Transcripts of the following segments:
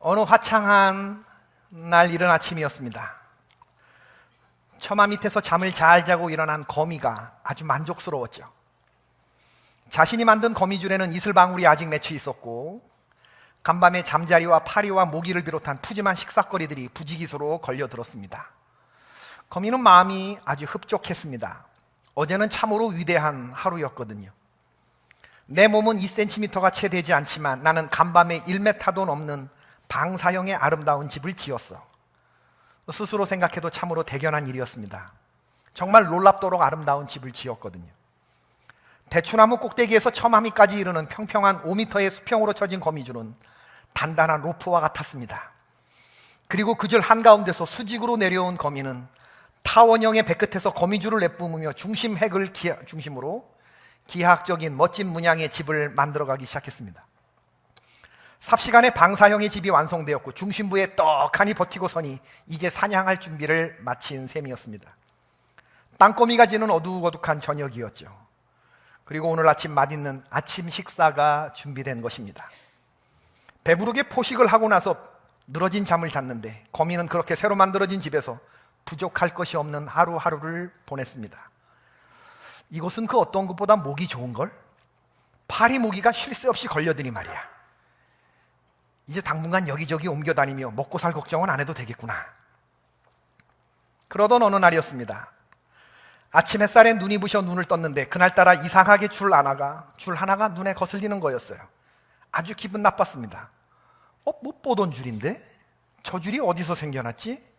어느 화창한 날 이른 아침이었습니다. 처마 밑에서 잠을 잘 자고 일어난 거미가 아주 만족스러웠죠. 자신이 만든 거미줄에는 이슬방울이 아직 맺혀 있었고 간밤에 잠자리와 파리와 모기를 비롯한 푸짐한 식사거리들이 부지기수로 걸려들었습니다. 거미는 마음이 아주 흡족했습니다. 어제는 참으로 위대한 하루였거든요. 내 몸은 2cm가 채 되지 않지만 나는 간밤에 1m도 넘는 방사형의 아름다운 집을 지었어. 스스로 생각해도 참으로 대견한 일이었습니다. 정말 놀랍도록 아름다운 집을 지었거든요. 대추나무 꼭대기에서 처마미까지 이르는 평평한 5m의 수평으로 쳐진 거미줄은 단단한 로프와 같았습니다. 그리고 그 줄 한가운데서 수직으로 내려온 거미는 타원형의 배끝에서 거미줄을 내뿜으며 중심 핵을 중심으로 기하학적인 멋진 문양의 집을 만들어가기 시작했습니다. 삽시간에 방사형의 집이 완성되었고 중심부에 떡하니 버티고 서니 이제 사냥할 준비를 마친 셈이었습니다. 땅거미가 지는 어둑어둑한 저녁이었죠. 그리고 오늘 아침 맛있는 아침 식사가 준비된 것입니다. 배부르게 포식을 하고 나서 늘어진 잠을 잤는데 거미는 그렇게 새로 만들어진 집에서 부족할 것이 없는 하루하루를 보냈습니다. 이곳은 그 어떤 것보다 목이 좋은걸? 파리 모기가 쉴 새 없이 걸려드니 말이야. 이제 당분간 여기저기 옮겨다니며 먹고 살 걱정은 안 해도 되겠구나. 그러던 어느 날이었습니다. 아침 햇살에 눈이 부셔 눈을 떴는데 그날따라 이상하게 줄 하나가 눈에 거슬리는 거였어요. 아주 기분 나빴습니다. 못 보던 줄인데? 저 줄이 어디서 생겨났지?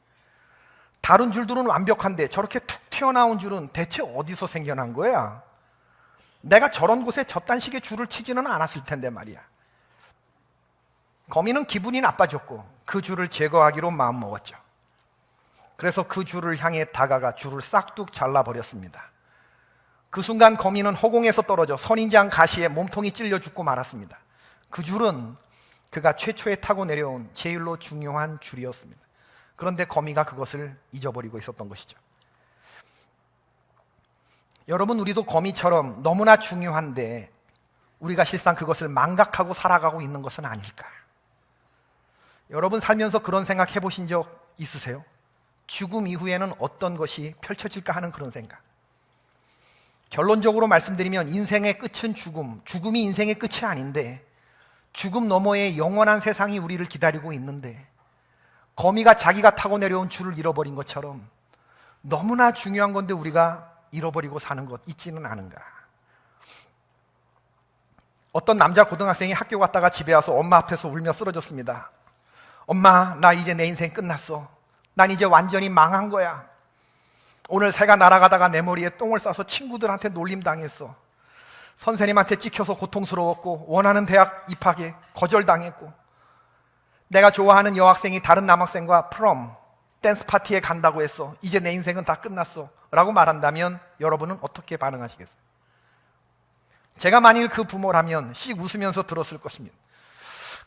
다른 줄들은 완벽한데 저렇게 툭 튀어나온 줄은 대체 어디서 생겨난 거야? 내가 저런 곳에 저딴 식의 줄을 치지는 않았을 텐데 말이야. 거미는 기분이 나빠졌고 그 줄을 제거하기로 마음먹었죠. 그래서 그 줄을 향해 다가가 줄을 싹둑 잘라버렸습니다. 그 순간 거미는 허공에서 떨어져 선인장 가시에 몸통이 찔려 죽고 말았습니다. 그 줄은 그가 최초에 타고 내려온 제일로 중요한 줄이었습니다. 그런데 거미가 그것을 잊어버리고 있었던 것이죠. 여러분, 우리도 거미처럼 너무나 중요한데 우리가 실상 그것을 망각하고 살아가고 있는 것은 아닐까? 여러분 살면서 그런 생각 해보신 적 있으세요? 죽음 이후에는 어떤 것이 펼쳐질까 하는 그런 생각. 결론적으로 말씀드리면 인생의 끝은 죽음이 인생의 끝이 아닌데 죽음 너머에 영원한 세상이 우리를 기다리고 있는데 거미가 자기가 타고 내려온 줄을 잃어버린 것처럼 너무나 중요한 건데 우리가 잃어버리고 사는 것 있지는 않은가? 어떤 남자 고등학생이 학교 갔다가 집에 와서 엄마 앞에서 울며 쓰러졌습니다. 엄마, 나 이제 내 인생 끝났어. 난 이제 완전히 망한 거야. 오늘 새가 날아가다가 내 머리에 똥을 싸서 친구들한테 놀림당했어. 선생님한테 찍혀서 고통스러웠고 원하는 대학 입학에 거절당했고 내가 좋아하는 여학생이 다른 남학생과 프롬, 댄스 파티에 간다고 했어. 이제 내 인생은 다 끝났어 라고 말한다면 여러분은 어떻게 반응하시겠어요? 제가 만일 그 부모라면 씩 웃으면서 들었을 것입니다.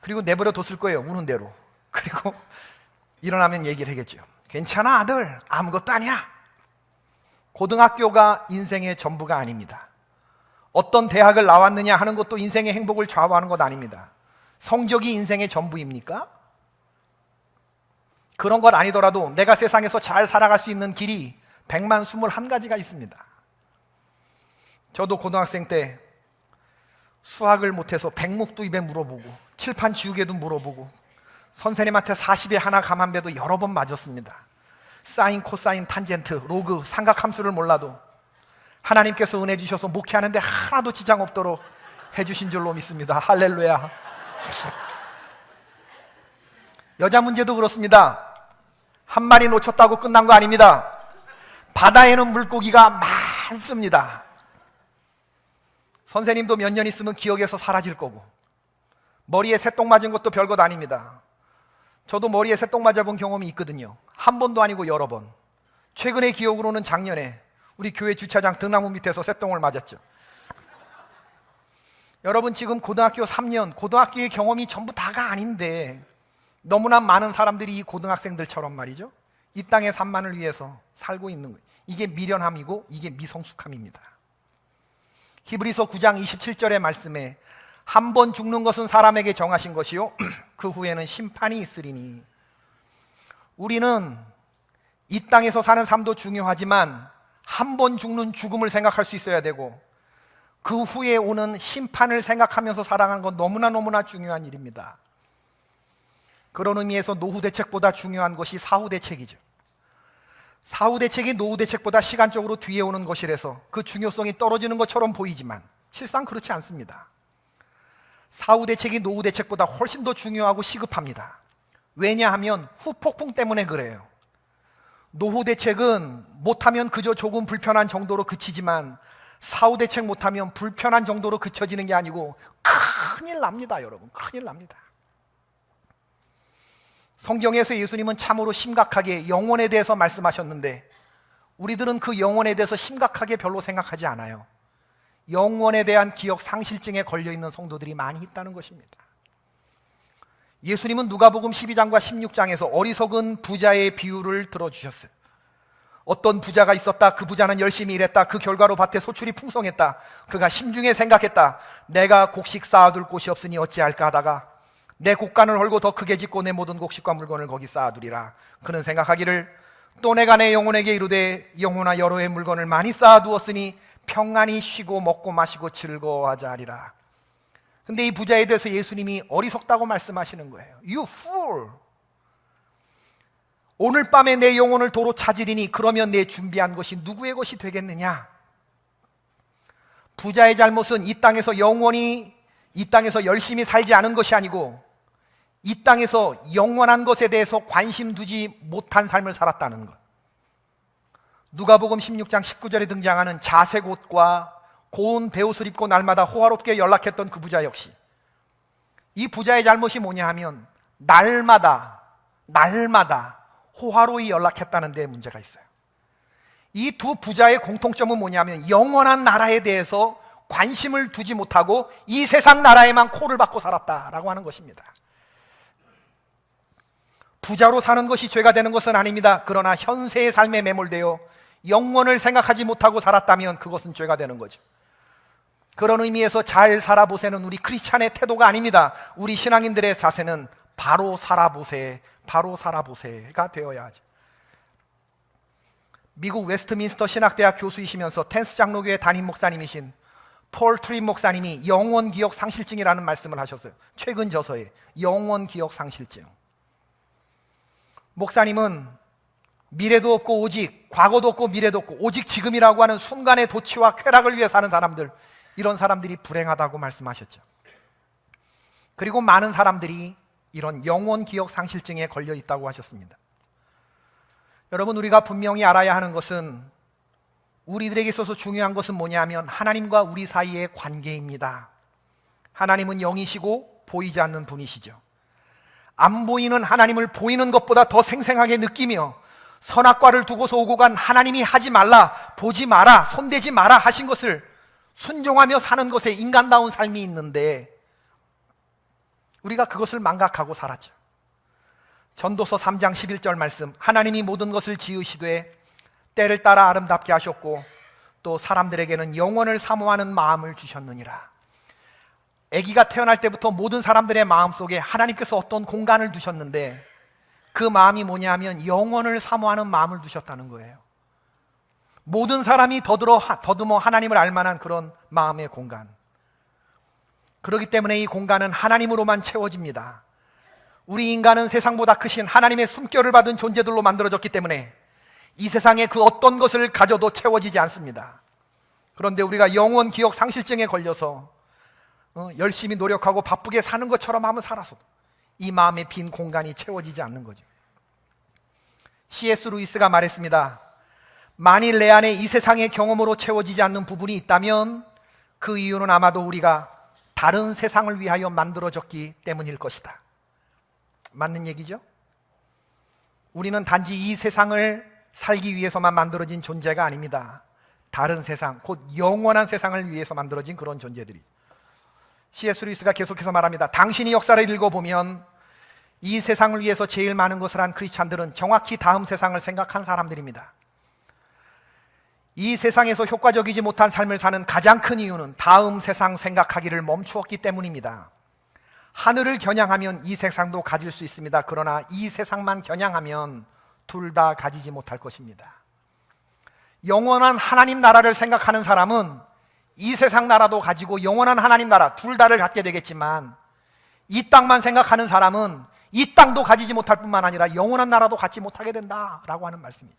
그리고 내버려 뒀을 거예요, 우는 대로. 그리고 일어나면 얘기를 하겠죠. 괜찮아 아들, 아무것도 아니야. 고등학교가 인생의 전부가 아닙니다. 어떤 대학을 나왔느냐 하는 것도 인생의 행복을 좌우하는 것 아닙니다. 성적이 인생의 전부입니까? 그런 것 아니더라도 내가 세상에서 잘 살아갈 수 있는 길이 121가지가 있습니다. 저도 고등학생 때 수학을 못해서 백목도 입에 물어보고 칠판 지우개도 물어보고 선생님한테 40에 하나 감한배도 여러 번 맞았습니다. 사인, 코사인, 탄젠트, 로그, 삼각함수를 몰라도 하나님께서 은혜 주셔서 목회하는데 하나도 지장 없도록 해주신 줄로 믿습니다. 할렐루야. 여자 문제도 그렇습니다. 한 마리 놓쳤다고 끝난 거 아닙니다. 바다에는 물고기가 많습니다. 선생님도 몇 년 있으면 기억에서 사라질 거고 머리에 새똥 맞은 것도 별것 아닙니다. 저도 머리에 새똥 맞아본 경험이 있거든요. 한 번도 아니고 여러 번. 최근의 기억으로는 작년에 우리 교회 주차장 등나무 밑에서 새똥을 맞았죠. 여러분 지금 고등학교 3년, 고등학교의 경험이 전부 다가 아닌데 너무나 많은 사람들이 이 고등학생들처럼 말이죠, 이 땅의 산만을 위해서 살고 있는 거예요. 이게 미련함이고 이게 미성숙함입니다. 히브리서 9장 27절의 말씀에 한 번 죽는 것은 사람에게 정하신 것이요 그 후에는 심판이 있으리니. 우리는 이 땅에서 사는 삶도 중요하지만 한 번 죽는 죽음을 생각할 수 있어야 되고 그 후에 오는 심판을 생각하면서 살아가는 건 너무나 중요한 일입니다. 그런 의미에서 노후 대책보다 중요한 것이 사후 대책이죠. 사후 대책이 노후 대책보다 시간적으로 뒤에 오는 것이라서 그 중요성이 떨어지는 것처럼 보이지만 실상 그렇지 않습니다. 사후 대책이 노후 대책보다 훨씬 더 중요하고 시급합니다. 왜냐하면 후폭풍 때문에 그래요. 노후 대책은 못하면 그저 조금 불편한 정도로 그치지만 사후 대책 못하면 불편한 정도로 그쳐지는 게 아니고 큰일 납니다, 여러분. 큰일 납니다. 성경에서 예수님은 참으로 심각하게 영원에 대해서 말씀하셨는데 우리들은 그 영원에 대해서 심각하게 별로 생각하지 않아요. 영원에 대한 기억 상실증에 걸려있는 성도들이 많이 있다는 것입니다. 예수님은 누가복음 12장과 16장에서 어리석은 부자의 비유를 들어주셨어요. 어떤 부자가 있었다. 그 부자는 열심히 일했다. 그 결과로 밭에 소출이 풍성했다. 그가 심중에 생각했다. 내가 곡식 쌓아둘 곳이 없으니 어찌할까 하다가 내 곡간을 헐고 더 크게 짓고 내 모든 곡식과 물건을 거기 쌓아두리라. 그는 생각하기를 또 내가 내 영혼에게 이르되 영혼아 여러 해 물건을 많이 쌓아두었으니 평안히 쉬고 먹고 마시고 즐거워하자 하리라. 근데 이 부자에 대해서 예수님이 어리석다고 말씀하시는 거예요. You fool! 오늘 밤에 내 영혼을 도로 찾으리니 그러면 내 준비한 것이 누구의 것이 되겠느냐? 부자의 잘못은 이 땅에서 영원히 이 땅에서 열심히 살지 않은 것이 아니고 이 땅에서 영원한 것에 대해서 관심 두지 못한 삶을 살았다는 것. 누가복음 16장 19절에 등장하는 자색 옷과 고운 베옷을 입고 날마다 호화롭게 연락했던 그 부자 역시 이 부자의 잘못이 뭐냐 하면 날마다 호화로이 연락했다는 데 문제가 있어요. 이 두 부자의 공통점은 뭐냐면 영원한 나라에 대해서 관심을 두지 못하고 이 세상 나라에만 코를 박고 살았다라고 하는 것입니다. 부자로 사는 것이 죄가 되는 것은 아닙니다. 그러나 현세의 삶에 매몰되어 영원을 생각하지 못하고 살았다면 그것은 죄가 되는 거죠. 그런 의미에서 잘 살아보세는 우리 크리스찬의 태도가 아닙니다. 우리 신앙인들의 자세는 바로 살아보세가 되어야 하죠. 미국 웨스트민스터 신학대학 교수이시면서 텐스 장로교회 담임 목사님이신 폴 트립 목사님이 영원기억 상실증이라는 말씀을 하셨어요. 최근 저서에 영원기억 상실증. 목사님은 미래도 없고 오직 과거도 없고 미래도 없고 오직 지금이라고 하는 순간의 도취와 쾌락을 위해 사는 사람들, 이런 사람들이 불행하다고 말씀하셨죠. 그리고 많은 사람들이 이런 영원기억 상실증에 걸려 있다고 하셨습니다. 여러분, 우리가 분명히 알아야 하는 것은 우리들에게 있어서 중요한 것은 뭐냐면 하나님과 우리 사이의 관계입니다. 하나님은 영이시고 보이지 않는 분이시죠. 안 보이는 하나님을 보이는 것보다 더 생생하게 느끼며 선악과를 두고서 오고 간 하나님이 하지 말라, 보지 마라, 손대지 마라 하신 것을 순종하며 사는 것에 인간다운 삶이 있는데 우리가 그것을 망각하고 살았죠. 전도서 3장 11절 말씀, 하나님이 모든 것을 지으시되 때를 따라 아름답게 하셨고 또 사람들에게는 영원을 사모하는 마음을 주셨느니라. 아기가 태어날 때부터 모든 사람들의 마음속에 하나님께서 어떤 공간을 두셨는데 그 마음이 뭐냐 하면 영원을 사모하는 마음을 두셨다는 거예요. 모든 사람이 더듬어 하나님을 알만한 그런 마음의 공간. 그렇기 때문에 이 공간은 하나님으로만 채워집니다. 우리 인간은 세상보다 크신 하나님의 숨결을 받은 존재들로 만들어졌기 때문에 이 세상에 그 어떤 것을 가져도 채워지지 않습니다. 그런데 우리가 영원 기억 상실증에 걸려서 열심히 노력하고 바쁘게 사는 것처럼 하면 살아서도 이 마음의 빈 공간이 채워지지 않는 거죠. C.S. 루이스가 말했습니다. 만일 내 안에 이 세상의 경험으로 채워지지 않는 부분이 있다면 그 이유는 아마도 우리가 다른 세상을 위하여 만들어졌기 때문일 것이다. 맞는 얘기죠? 우리는 단지 이 세상을 살기 위해서만 만들어진 존재가 아닙니다. 다른 세상, 곧 영원한 세상을 위해서 만들어진 그런 존재들이. C.S. 루이스가 계속해서 말합니다. 당신이 역사를 읽어보면 이 세상을 위해서 제일 많은 것을 한 크리스찬들은 정확히 다음 세상을 생각한 사람들입니다. 이 세상에서 효과적이지 못한 삶을 사는 가장 큰 이유는 다음 세상 생각하기를 멈추었기 때문입니다. 하늘을 겨냥하면 이 세상도 가질 수 있습니다. 그러나 이 세상만 겨냥하면 둘 다 가지지 못할 것입니다. 영원한 하나님 나라를 생각하는 사람은 이 세상 나라도 가지고 영원한 하나님 나라 둘 다를 갖게 되겠지만, 이 땅만 생각하는 사람은 이 땅도 가지지 못할 뿐만 아니라 영원한 나라도 갖지 못하게 된다라고 하는 말씀이죠.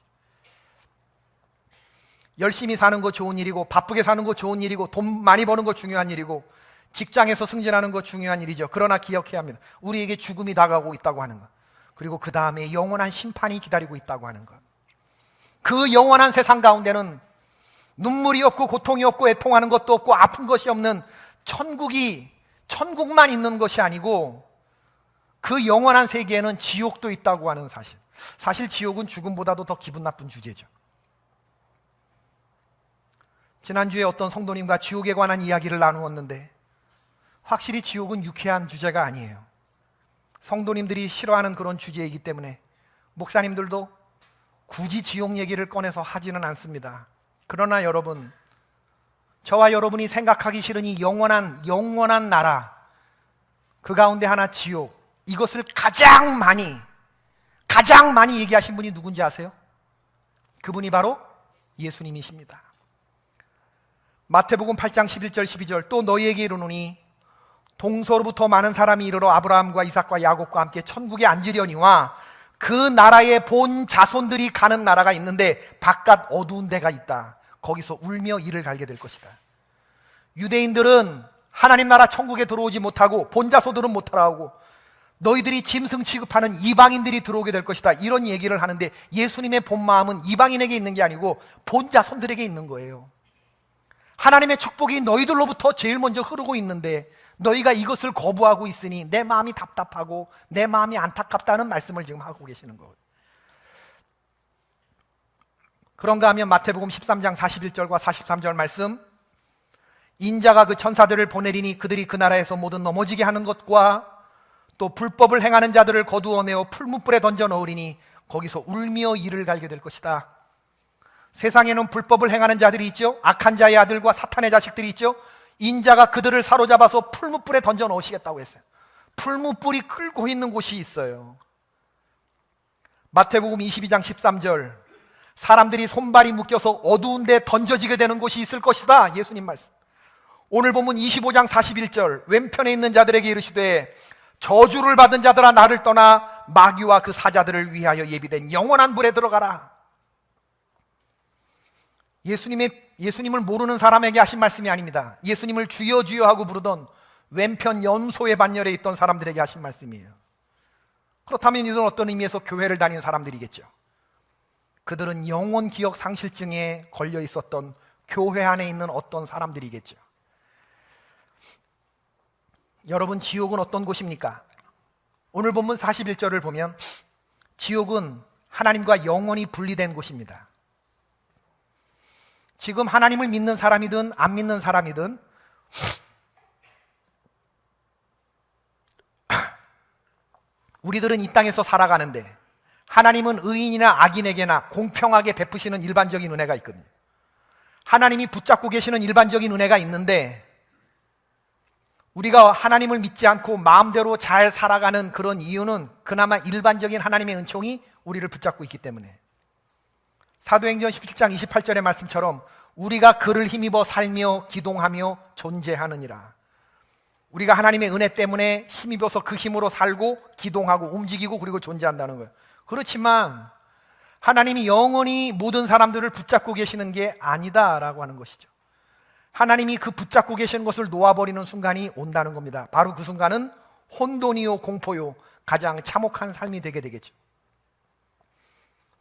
열심히 사는 거 좋은 일이고, 바쁘게 사는 거 좋은 일이고, 돈 많이 버는 거 중요한 일이고, 직장에서 승진하는 거 중요한 일이죠. 그러나 기억해야 합니다. 우리에게 죽음이 다가오고 있다고 하는 것, 그리고 그 다음에 영원한 심판이 기다리고 있다고 하는 것. 그 영원한 세상 가운데는 눈물이 없고 고통이 없고 애통하는 것도 없고 아픈 것이 없는 천국만 있는 것이 아니고, 그 영원한 세계에는 지옥도 있다고 하는 사실. 사실 지옥은 죽음보다도 더 기분 나쁜 주제죠. 지난주에 어떤 성도님과 지옥에 관한 이야기를 나누었는데, 확실히 지옥은 유쾌한 주제가 아니에요. 성도님들이 싫어하는 그런 주제이기 때문에 목사님들도 굳이 지옥 얘기를 꺼내서 하지는 않습니다. 그러나 여러분, 저와 여러분이 생각하기 싫은 이 영원한 나라, 그 가운데 하나 지옥, 이것을 가장 많이 얘기하신 분이 누군지 아세요? 그분이 바로 예수님이십니다. 마태복음 8장 11절 12절, 또 너희에게 이르노니 동서로부터 많은 사람이 이르러 아브라함과 이삭과 야곱과 함께 천국에 앉으려니와 그 나라의 본 자손들이 가는 나라가 있는데 바깥 어두운 데가 있다. 거기서 울며 이를 갈게 될 것이다. 유대인들은 하나님 나라 천국에 들어오지 못하고 본 자손들은 못 따라오고 너희들이 짐승 취급하는 이방인들이 들어오게 될 것이다. 이런 얘기를 하는데, 예수님의 본 마음은 이방인에게 있는 게 아니고 본 자손들에게 있는 거예요. 하나님의 축복이 너희들로부터 제일 먼저 흐르고 있는데 너희가 이것을 거부하고 있으니 내 마음이 답답하고 내 마음이 안타깝다는 말씀을 지금 하고 계시는 거예요. 그런가 하면 마태복음 13장 41절과 43절 말씀, 인자가 그 천사들을 보내리니 그들이 그 나라에서 모두 넘어지게 하는 것과 또 불법을 행하는 자들을 거두어내어 풀무불에 던져 넣으리니 거기서 울며 이를 갈게 될 것이다. 세상에는 불법을 행하는 자들이 있죠. 악한 자의 아들과 사탄의 자식들이 있죠. 인자가 그들을 사로잡아서 풀무불에 던져 넣으시겠다고 했어요. 풀무불이 끓고 있는 곳이 있어요. 마태복음 22장 13절, 사람들이 손발이 묶여서 어두운 데 던져지게 되는 곳이 있을 것이다. 예수님 말씀. 오늘 본문 25장 41절, 왼편에 있는 자들에게 이르시되 저주를 받은 자들아 나를 떠나 마귀와 그 사자들을 위하여 예비된 영원한 불에 들어가라. 예수님을 모르는 사람에게 하신 말씀이 아닙니다. 예수님을 주여 주여 하고 부르던 왼편 염소의 반열에 있던 사람들에게 하신 말씀이에요. 그렇다면 이들은 어떤 의미에서 교회를 다니는 사람들이겠죠. 그들은 영혼 기억 상실증에 걸려 있었던 교회 안에 있는 어떤 사람들이겠죠. 여러분, 지옥은 어떤 곳입니까? 오늘 본문 41절을 보면 지옥은 하나님과 영원히 분리된 곳입니다. 지금 하나님을 믿는 사람이든 안 믿는 사람이든 우리들은 이 땅에서 살아가는데 하나님은 의인이나 악인에게나 공평하게 베푸시는 일반적인 은혜가 있거든요. 하나님이 붙잡고 계시는 일반적인 은혜가 있는데, 우리가 하나님을 믿지 않고 마음대로 잘 살아가는 그런 이유는 그나마 일반적인 하나님의 은총이 우리를 붙잡고 있기 때문에, 사도행전 17장 28절의 말씀처럼 우리가 그를 힘입어 살며 기동하며 존재하느니라. 우리가 하나님의 은혜 때문에 힘입어서 그 힘으로 살고 기동하고 움직이고 그리고 존재한다는 거예요. 그렇지만 하나님이 영원히 모든 사람들을 붙잡고 계시는 게 아니다라고 하는 것이죠. 하나님이 그 붙잡고 계시는 것을 놓아버리는 순간이 온다는 겁니다. 바로 그 순간은 혼돈이요 공포요 가장 참혹한 삶이 되게 되겠죠.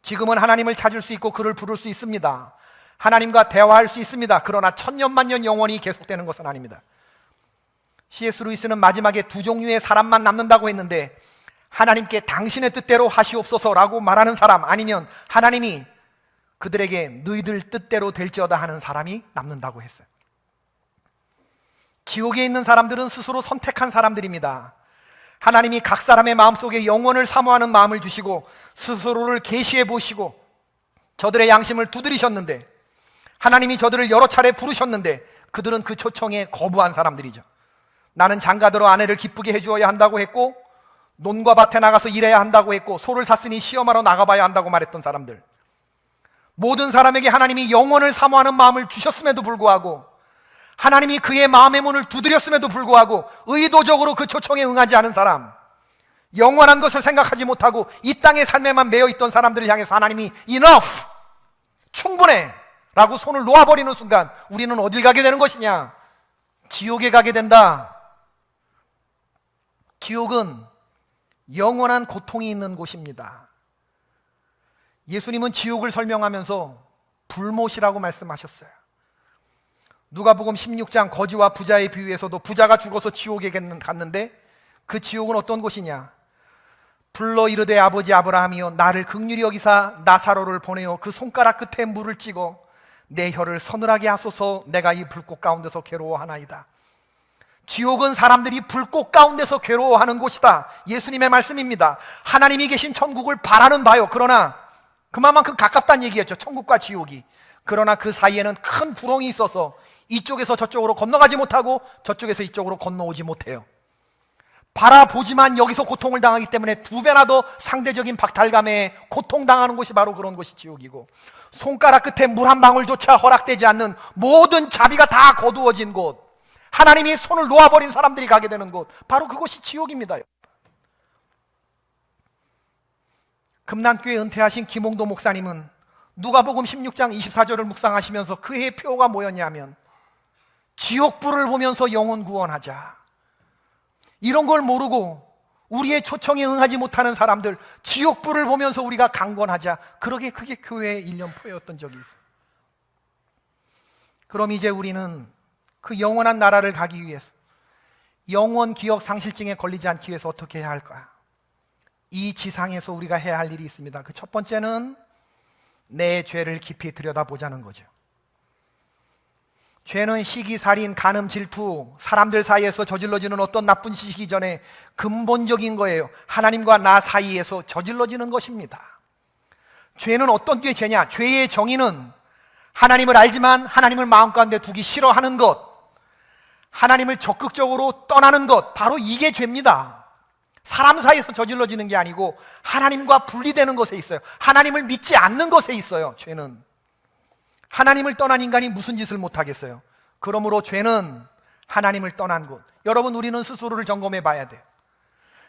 지금은 하나님을 찾을 수 있고 그를 부를 수 있습니다. 하나님과 대화할 수 있습니다. 그러나 천년만년 영원히 계속되는 것은 아닙니다. C.S. 루이스는 마지막에 두 종류의 사람만 남는다고 했는데, 하나님께 당신의 뜻대로 하시옵소서라고 말하는 사람, 아니면 하나님이 그들에게 너희들 뜻대로 될지어다 하는 사람이 남는다고 했어요. 지옥에 있는 사람들은 스스로 선택한 사람들입니다. 하나님이 각 사람의 마음속에 영원을 사모하는 마음을 주시고 스스로를 계시해 보시고 저들의 양심을 두드리셨는데, 하나님이 저들을 여러 차례 부르셨는데 그들은 그 초청에 거부한 사람들이죠. 나는 장가들어 아내를 기쁘게 해주어야 한다고 했고, 논과 밭에 나가서 일해야 한다고 했고, 소를 샀으니 시험하러 나가봐야 한다고 말했던 사람들. 모든 사람에게 하나님이 영원을 사모하는 마음을 주셨음에도 불구하고, 하나님이 그의 마음의 문을 두드렸음에도 불구하고 의도적으로 그 초청에 응하지 않은 사람, 영원한 것을 생각하지 못하고 이 땅의 삶에만 매여 있던 사람들을 향해서 하나님이 enough, 충분해 라고 손을 놓아버리는 순간 우리는 어딜 가게 되는 것이냐? 지옥에 가게 된다. 지옥은 영원한 고통이 있는 곳입니다. 예수님은 지옥을 설명하면서 불못이라고 말씀하셨어요. 누가복음 16장 거지와 부자의 비유에서도 부자가 죽어서 지옥에 갔는데 그 지옥은 어떤 곳이냐? 불러 이르되 아버지 아브라함이여 나를 긍휼히 여기사 나사로를 보내어 그 손가락 끝에 물을 찍어 내 혀를 서늘하게 하소서. 내가 이 불꽃 가운데서 괴로워하나이다. 지옥은 사람들이 불꽃 가운데서 괴로워하는 곳이다. 예수님의 말씀입니다. 하나님이 계신 천국을 바라는 바요. 그러나 그만큼 가깝다는 얘기였죠. 천국과 지옥이. 그러나 그 사이에는 큰 구렁이 있어서 이쪽에서 저쪽으로 건너가지 못하고 저쪽에서 이쪽으로 건너오지 못해요. 바라보지만 여기서 고통을 당하기 때문에 두 배나 더 상대적인 박탈감에 고통당하는 곳이 바로 그런 곳이 지옥이고, 손가락 끝에 물 한 방울조차 허락되지 않는 모든 자비가 다 거두어진 곳, 하나님이 손을 놓아버린 사람들이 가게 되는 곳, 바로 그곳이 지옥입니다. 금난교회 은퇴하신 김홍도 목사님은 누가복음 16장 24절을 묵상하시면서 그의 표가 뭐였냐면, 지옥불을 보면서 영혼 구원하자. 이런 걸 모르고 우리의 초청에 응하지 못하는 사람들, 지옥불을 보면서 우리가 강권하자. 그게 교회의 일련포였던 적이 있어요. 그럼 이제 우리는 그 영원한 나라를 가기 위해서, 영원 기억 상실증에 걸리지 않기 위해서 어떻게 해야 할까? 이 지상에서 우리가 해야 할 일이 있습니다. 그 첫 번째는 내 죄를 깊이 들여다보자는 거죠. 죄는 시기, 살인, 간음, 질투, 사람들 사이에서 저질러지는 어떤 나쁜 짓이기 이전에 근본적인 거예요. 하나님과 나 사이에서 저질러지는 것입니다. 죄는 어떤 게 죄냐? 죄의 정의는 하나님을 알지만 하나님을 마음 가운데 두기 싫어하는 것, 하나님을 적극적으로 떠나는 것, 바로 이게 죄입니다. 사람 사이에서 저질러지는 게 아니고 하나님과 분리되는 것에 있어요. 하나님을 믿지 않는 것에 있어요. 죄는 하나님을 떠난 인간이 무슨 짓을 못하겠어요? 그러므로 죄는 하나님을 떠난 것. 여러분, 우리는 스스로를 점검해 봐야 돼요.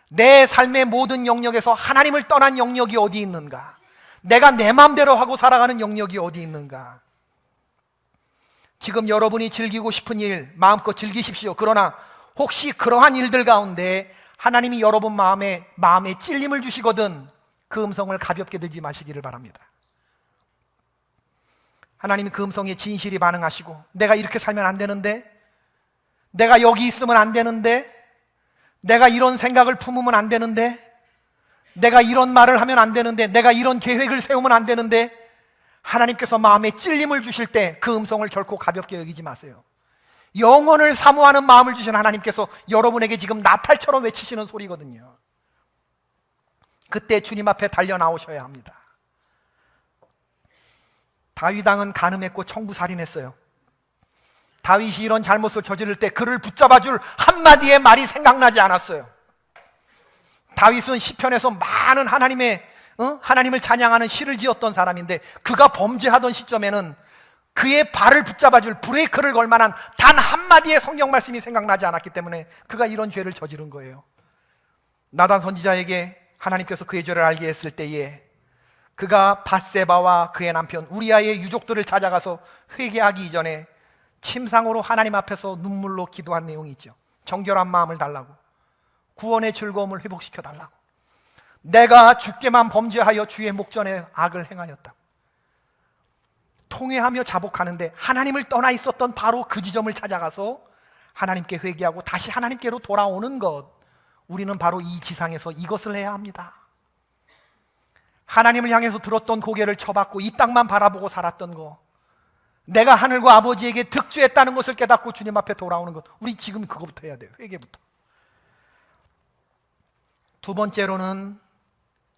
내 삶의 모든 영역에서 하나님을 떠난 영역이 어디 있는가? 내가 내 마음대로 하고 살아가는 영역이 어디 있는가? 지금 여러분이 즐기고 싶은 일 마음껏 즐기십시오. 그러나 혹시 그러한 일들 가운데 하나님이 여러분 마음에 찔림을 주시거든 그 음성을 가볍게 들지 마시기를 바랍니다. 하나님이 그 음성에 진실이 반응하시고, 내가 이렇게 살면 안 되는데, 내가 여기 있으면 안 되는데, 내가 이런 생각을 품으면 안 되는데, 내가 이런 말을 하면 안 되는데, 내가 이런 계획을 세우면 안 되는데, 하나님께서 마음에 찔림을 주실 때 그 음성을 결코 가볍게 여기지 마세요. 영혼을 사모하는 마음을 주신 하나님께서 여러분에게 지금 나팔처럼 외치시는 소리거든요. 그때 주님 앞에 달려 나오셔야 합니다. 다윗 왕은 간음했고 청부살인했어요. 다윗이 이런 잘못을 저지를 때 그를 붙잡아줄 한마디의 말이 생각나지 않았어요. 다윗은 시편에서 많은 하나님을 찬양하는 시를 지었던 사람인데, 그가 범죄하던 시점에는 그의 발을 붙잡아줄 브레이크를 걸 만한 단 한마디의 성경 말씀이 생각나지 않았기 때문에 그가 이런 죄를 저지른 거예요. 나단 선지자에게 하나님께서 그의 죄를 알게 했을 때에 그가 밧세바와 그의 남편 우리아의 유족들을 찾아가서 회개하기 이전에 침상으로 하나님 앞에서 눈물로 기도한 내용이 있죠. 정결한 마음을 달라고, 구원의 즐거움을 회복시켜 달라고, 내가 주께만 범죄하여 주의 목전에 악을 행하였다. 통회하며 자복하는데 하나님을 떠나 있었던 바로 그 지점을 찾아가서 하나님께 회개하고 다시 하나님께로 돌아오는 것, 우리는 바로 이 지상에서 이것을 해야 합니다. 하나님을 향해서 들었던 고개를 쳐받고 이 땅만 바라보고 살았던 것, 내가 하늘과 아버지에게 득죄했다는 것을 깨닫고 주님 앞에 돌아오는 것, 우리 지금 그것부터 해야 돼요. 회개부터. 두 번째로는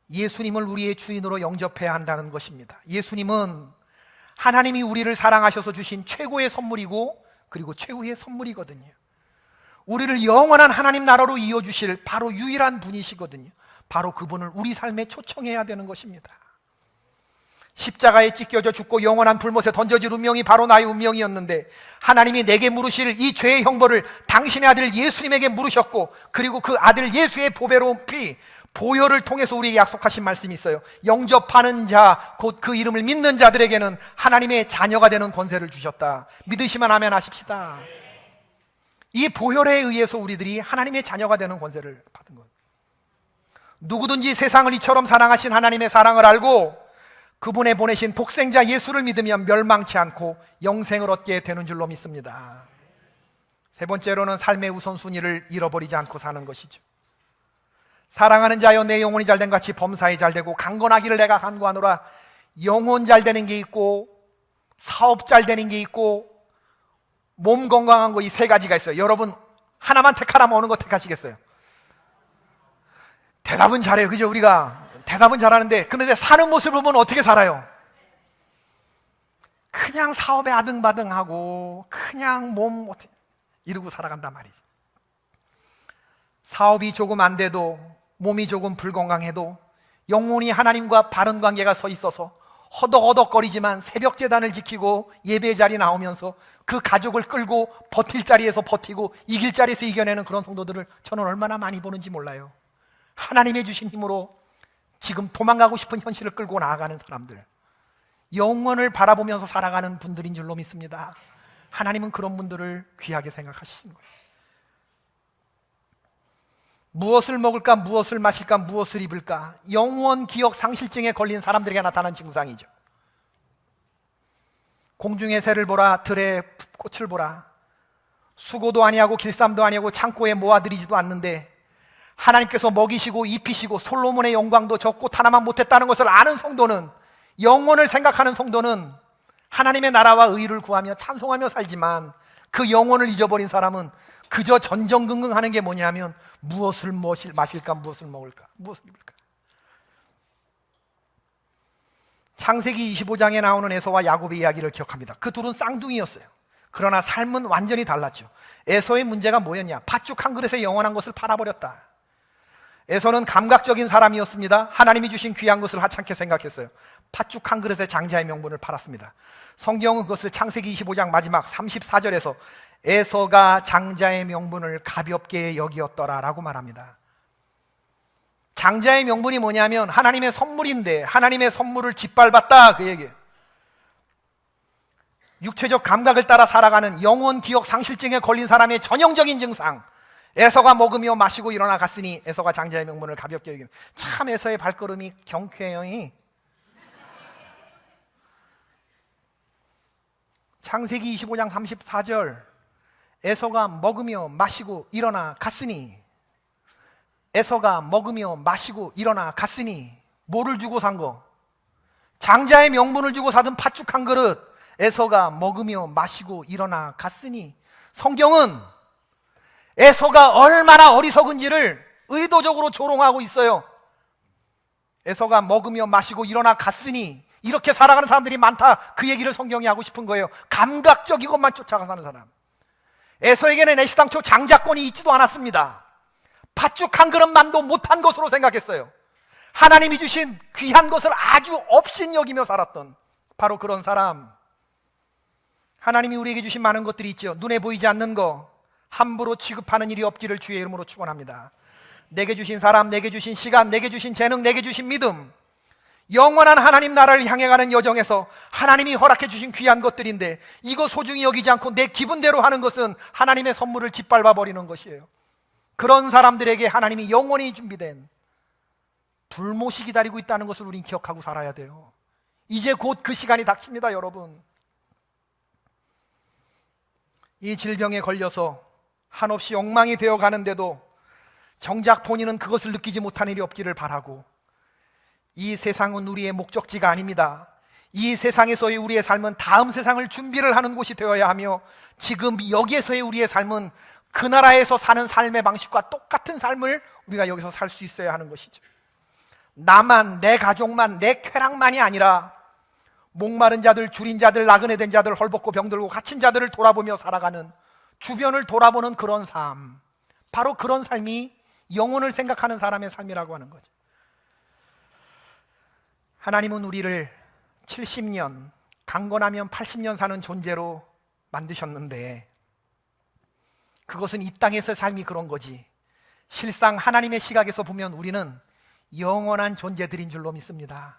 예수님을 우리의 주인으로 영접해야 한다는 것입니다. 예수님은 하나님이 우리를 사랑하셔서 주신 최고의 선물이고 그리고 최후의 선물이거든요. 우리를 영원한 하나님 나라로 이어주실 바로 유일한 분이시거든요. 바로 그분을 우리 삶에 초청해야 되는 것입니다. 십자가에 찢겨져 죽고 영원한 불못에 던져질 운명이 바로 나의 운명이었는데 하나님이 내게 물으실 이 죄의 형벌을 당신의 아들 예수님에게 물으셨고 그리고 그 아들 예수의 보배로운 피 보혈을 통해서 우리에게 약속하신 말씀이 있어요. 영접하는 자 곧 그 이름을 믿는 자들에게는 하나님의 자녀가 되는 권세를 주셨다. 믿으시면 아멘 하십시다. 이 보혈에 의해서 우리들이 하나님의 자녀가 되는 권세를 받은 것. 누구든지 세상을 이처럼 사랑하신 하나님의 사랑을 알고 그분의 보내신 독생자 예수를 믿으면 멸망치 않고 영생을 얻게 되는 줄로 믿습니다. 세 번째로는 삶의 우선순위를 잃어버리지 않고 사는 것이죠. 사랑하는 자여 내 영혼이 잘된 같이 범사에 잘되고 강건하기를 내가 간구하노라. 영혼 잘되는 게 있고 사업 잘되는 게 있고 몸 건강한 거 이 세 가지가 있어요. 여러분 하나만 택하라면 어느 거 택하시겠어요? 대답은 잘해요. 그죠? 우리가 대답은 잘하는데 그런데 사는 모습을 보면 어떻게 살아요? 그냥 사업에 아등바등하고 그냥 몸 이러고 살아간단 말이죠. 사업이 조금 안 돼도 몸이 조금 불건강해도 영혼이 하나님과 바른 관계가 서 있어서 허덕허덕거리지만 새벽 제단을 지키고 예배 자리 나오면서 그 가족을 끌고 버틸 자리에서 버티고 이길 자리에서 이겨내는 그런 성도들을 저는 얼마나 많이 보는지 몰라요. 하나님의 주신 힘으로 지금 도망가고 싶은 현실을 끌고 나아가는 사람들, 영원을 바라보면서 살아가는 분들인 줄로 믿습니다. 하나님은 그런 분들을 귀하게 생각하시는 거예요. 무엇을 먹을까, 무엇을 마실까, 무엇을 입을까, 영원 기억 상실증에 걸린 사람들에게 나타난 증상이죠. 공중의 새를 보라, 들의 꽃을 보라. 수고도 아니하고 길쌈도 아니하고 창고에 모아들이지도 않는데 하나님께서 먹이시고 입히시고 솔로몬의 영광도 저 꽃 하나만 못했다는 것을 아는 성도는, 영원을 생각하는 성도는 하나님의 나라와 의를 구하며 찬송하며 살지만 그 영혼을 잊어버린 사람은 그저 전전긍긍하는 게 뭐냐면 무엇을 마실까, 무엇을 먹을까, 무엇을 입을까. 창세기 25장에 나오는 에서와 야곱의 이야기를 기억합니다. 그 둘은 쌍둥이였어요. 그러나 삶은 완전히 달랐죠. 에서의 문제가 뭐였냐? 팥죽 한 그릇에 영원한 것을 팔아버렸다. 에서는 감각적인 사람이었습니다. 하나님이 주신 귀한 것을 하찮게 생각했어요. 팥죽 한 그릇에 장자의 명분을 팔았습니다. 성경은 그것을 창세기 25장 마지막 34절에서 에서가 장자의 명분을 가볍게 여기었더라라고 말합니다. 장자의 명분이 뭐냐면 하나님의 선물인데 하나님의 선물을 짓밟았다, 그 얘기예요. 육체적 감각을 따라 살아가는 영혼 기억 상실증에 걸린 사람의 전형적인 증상. 에서가 먹으며 마시고 일어나 갔으니 에서가 장자의 명분을 가볍게 여기는. 참 에서의 발걸음이 경쾌해요. 창세기 25장 34절, 에서가 먹으며 마시고 일어나 갔으니, 에서가 먹으며 마시고 일어나 갔으니, 뭐를 주고 산 거? 장자의 명분을 주고 사든 팥죽 한 그릇. 에서가 먹으며 마시고 일어나 갔으니, 성경은 에서가 얼마나 어리석은지를 의도적으로 조롱하고 있어요. 에서가 먹으며 마시고 일어나 갔으니, 이렇게 살아가는 사람들이 많다, 그 얘기를 성경이 하고 싶은 거예요. 감각적인 것만 쫓아가 사는 사람. 에서에게는 애시당초 장자권이 있지도 않았습니다. 팥죽 한 그릇만도 못한 것으로 생각했어요. 하나님이 주신 귀한 것을 아주 업신여기며 살았던 바로 그런 사람. 하나님이 우리에게 주신 많은 것들이 있죠. 눈에 보이지 않는 거 함부로 취급하는 일이 없기를 주의 이름으로 축원합니다. 내게 주신 사람, 내게 주신 시간, 내게 주신 재능, 내게 주신 믿음, 영원한 하나님 나라를 향해 가는 여정에서 하나님이 허락해 주신 귀한 것들인데 이거 소중히 여기지 않고 내 기분대로 하는 것은 하나님의 선물을 짓밟아 버리는 것이에요. 그런 사람들에게 하나님이 영원히 준비된 불못이 기다리고 있다는 것을 우린 기억하고 살아야 돼요. 이제 곧 그 시간이 닥칩니다, 여러분. 이 질병에 걸려서 한없이 엉망이 되어 가는데도 정작 본인은 그것을 느끼지 못하는 일이 없기를 바라고, 이 세상은 우리의 목적지가 아닙니다. 이 세상에서의 우리의 삶은 다음 세상을 준비를 하는 곳이 되어야 하며, 지금 여기에서의 우리의 삶은 그 나라에서 사는 삶의 방식과 똑같은 삶을 우리가 여기서 살 수 있어야 하는 것이죠. 나만, 내 가족만, 내 쾌락만이 아니라 목마른 자들, 줄인 자들, 나그네 된 자들, 헐벗고 병들고 갇힌 자들을 돌아보며 살아가는, 주변을 돌아보는 그런 삶, 바로 그런 삶이 영혼을 생각하는 사람의 삶이라고 하는 거죠. 하나님은 우리를 70년, 강건하면 80년 사는 존재로 만드셨는데, 그것은 이 땅에서 삶이 그런 거지, 실상 하나님의 시각에서 보면 우리는 영원한 존재들인 줄로 믿습니다.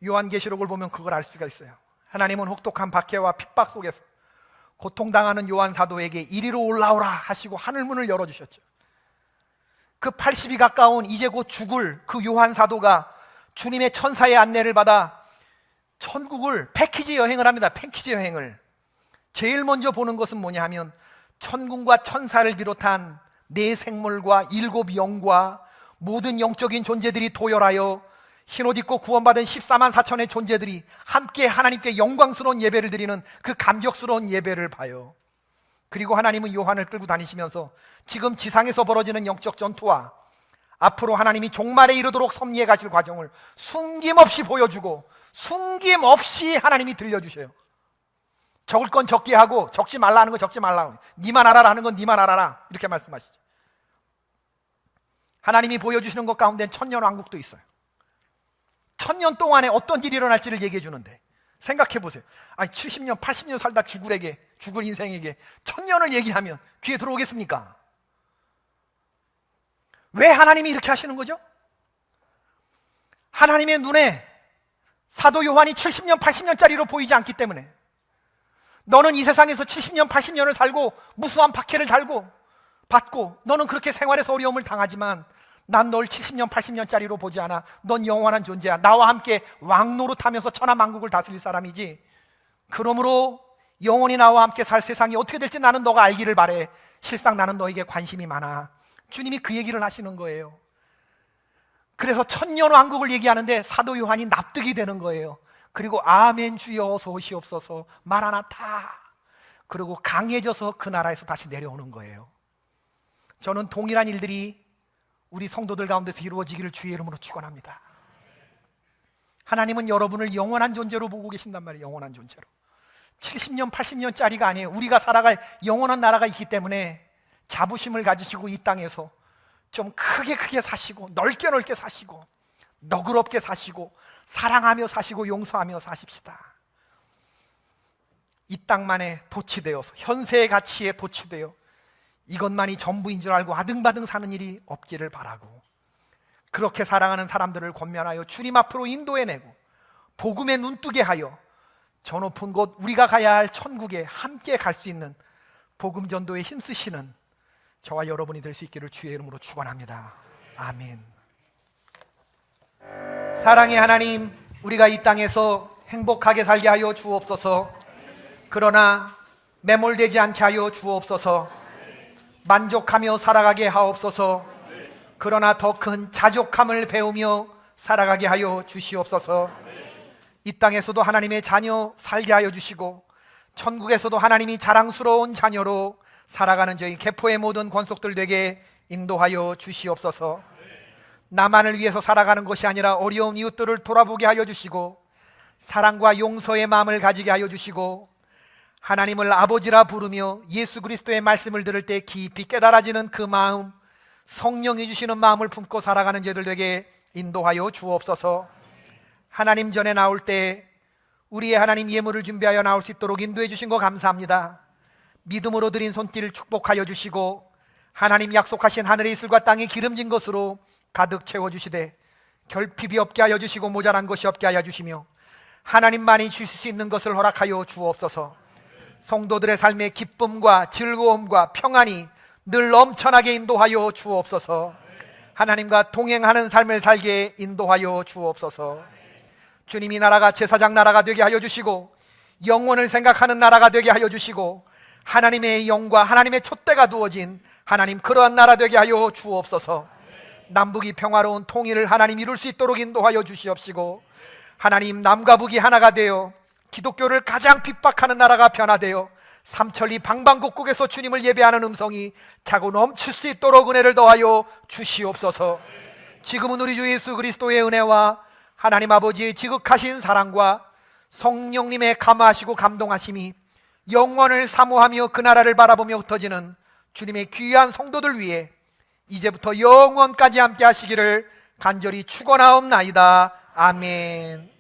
요한계시록을 보면 그걸 알 수가 있어요. 하나님은 혹독한 박해와 핍박 속에서 고통당하는 요한 사도에게 이리로 올라오라 하시고 하늘문을 열어주셨죠. 그 80이 가까운 이제 곧 죽을 그 요한 사도가 주님의 천사의 안내를 받아 천국을 패키지 여행을 합니다. 패키지 여행을. 제일 먼저 보는 것은 뭐냐 하면 천군과 천사를 비롯한 네 생물과 일곱 영과 모든 영적인 존재들이 도열하여 흰옷 입고 구원받은 14만 4천의 존재들이 함께 하나님께 영광스러운 예배를 드리는 그 감격스러운 예배를 봐요. 그리고 하나님은 요한을 끌고 다니시면서 지금 지상에서 벌어지는 영적 전투와 앞으로 하나님이 종말에 이르도록 섭리해 가실 과정을 숨김없이 보여주고 숨김없이 하나님이 들려주셔요. 적을 건 적게 하고 적지 말라 하는 건 적지 말라, 니만 알아라 하는 건 니만 알아라, 이렇게 말씀하시죠. 하나님이 보여주시는 것 가운데는 천년왕국도 있어요. 1000년 동안에 어떤 일이 일어날지를 얘기해 주는데, 생각해 보세요. 아니 70년, 80년 살다 죽을 인생에게 1000년을 얘기하면 귀에 들어오겠습니까? 왜 하나님이 이렇게 하시는 거죠? 하나님의 눈에 사도 요한이 70년, 80년짜리로 보이지 않기 때문에, 너는 이 세상에서 70년, 80년을 살고 무수한 박해를 받고 너는 그렇게 생활에서 어려움을 당하지만 난 널 70년, 80년짜리로 보지 않아. 넌 영원한 존재야. 나와 함께 왕노릇하면서 천하만국을 다스릴 사람이지. 그러므로 영원히 나와 함께 살 세상이 어떻게 될지 나는 너가 알기를 바래. 실상 나는 너에게 관심이 많아. 주님이 그 얘기를 하시는 거예요. 그래서 천년왕국을 얘기하는데 사도 요한이 납득이 되는 거예요. 그리고 아멘 주여 어서 오시옵소서, 마라나타. 그리고 강해져서 그 나라에서 다시 내려오는 거예요. 저는 동일한 일들이 우리 성도들 가운데서 이루어지기를 주의 이름으로 축원합니다. 하나님은 여러분을 영원한 존재로 보고 계신단 말이에요. 영원한 존재로. 70년, 80년짜리가 아니에요. 우리가 살아갈 영원한 나라가 있기 때문에 자부심을 가지시고 이 땅에서 좀 크게 사시고 넓게 사시고 너그럽게 사시고 사랑하며 사시고 용서하며 사십시다. 이 땅만에 도취되어서, 현세의 가치에 도취되어 이것만이 전부인 줄 알고 아등바등 사는 일이 없기를 바라고, 그렇게 사랑하는 사람들을 권면하여 주님 앞으로 인도해내고 복음에 눈뜨게 하여 저 높은 곳 우리가 가야 할 천국에 함께 갈 수 있는 복음 전도에 힘쓰시는 저와 여러분이 될 수 있기를 주의 이름으로 축원합니다. 아멘. 사랑의 하나님, 우리가 이 땅에서 행복하게 살게 하여 주옵소서. 그러나 매몰되지 않게 하여 주옵소서. 만족하며 살아가게 하옵소서. 그러나 더 큰 자족함을 배우며 살아가게 하여 주시옵소서. 이 땅에서도 하나님의 자녀 살게 하여 주시고 천국에서도 하나님이 자랑스러운 자녀로 살아가는 저희 개포의 모든 권속들 되게 인도하여 주시옵소서. 나만을 위해서 살아가는 것이 아니라 어려운 이웃들을 돌아보게 하여 주시고 사랑과 용서의 마음을 가지게 하여 주시고 하나님을 아버지라 부르며 예수 그리스도의 말씀을 들을 때 깊이 깨달아지는 그 마음, 성령이 주시는 마음을 품고 살아가는 저희들 되게 인도하여 주옵소서. 하나님 전에 나올 때 우리의 하나님 예물을 준비하여 나올 수 있도록 인도해 주신 거 감사합니다. 믿음으로 드린 손길을 축복하여 주시고 하나님 약속하신 하늘의 이슬과 땅이 기름진 것으로 가득 채워주시되 결핍이 없게 하여 주시고 모자란 것이 없게 하여 주시며 하나님만이 주실 수 있는 것을 허락하여 주옵소서. 성도들의 삶의 기쁨과 즐거움과 평안이 늘 넘쳐나게 인도하여 주옵소서. 하나님과 동행하는 삶을 살게 인도하여 주옵소서. 주님이 나라가 제사장 나라가 되게 하여 주시고 영원을 생각하는 나라가 되게 하여 주시고 하나님의 영과 하나님의 촛대가 두어진 하나님 그러한 나라 되게 하여 주옵소서. 남북이 평화로운 통일을 하나님 이룰 수 있도록 인도하여 주시옵시고 하나님 남과 북이 하나가 되어 기독교를 가장 핍박하는 나라가 변화되어 삼천리 방방곡곡에서 주님을 예배하는 음성이 차고 넘칠 수 있도록 은혜를 더하여 주시옵소서. 지금은 우리 주 예수 그리스도의 은혜와 하나님 아버지의 지극하신 사랑과 성령님의 감화하시고 감동하심이 영원을 사모하며 그 나라를 바라보며 흩어지는 주님의 귀한 성도들 위해 이제부터 영원까지 함께 하시기를 간절히 축원하옵나이다. 아멘.